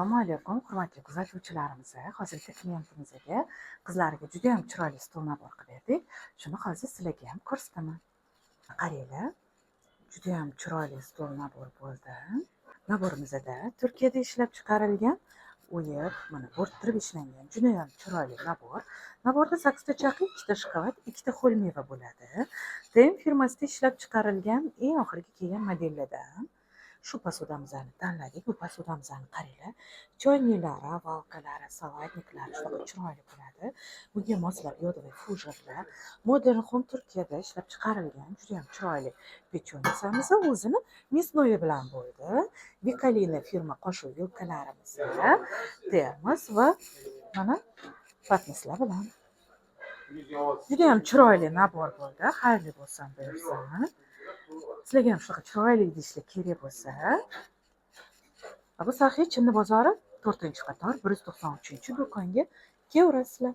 Assalomu alaykum, hurmatli kuzatuvchilarimiz. Hozirgi klientimizga qizlariga juda ham chiroyli stol nabor qilib berdik. Shuni hozir sizlarga ham ko'rsataman. Qaranglar, juda ham chiroyli stol nabor bo'ldi. Naborimizda Turkiyada ishlab chiqarilgan, o'yib, mana bo'rttirib ishlangan juda ham chiroyli nabor. Naborda 8 ta chaqi, 2 ta shkolat, 2 ta ho'l meva bo'ladi. TM firmasida ishlab chiqarilgan eng oxirgi kelgan modellardan shu posudamizni tanladik. Bu posudamizni qaranglar. Choyniklari, valkalari, salatniklari shunaqa chiroyli bo'ladi. Bunga moslab yodvoy fujarlar. Modern Home Turkiyada ishlab chiqarilgan juda ham chiroyli pechonyasamiz o'zini мясное bilan bo'ldi. Vikalina firma qoshuv yulkalarimiz, termos va mana patnislar bilan. Juda ham chiroyli nabor bo'ldi. Xayrli bo'lsin buyursin. Sizlarga ham shunaqa chiroyli idishlar kerak bo'lsa, bu Saxiy Chinni bozori 4-qator 193-do'konga kelaverasizlar.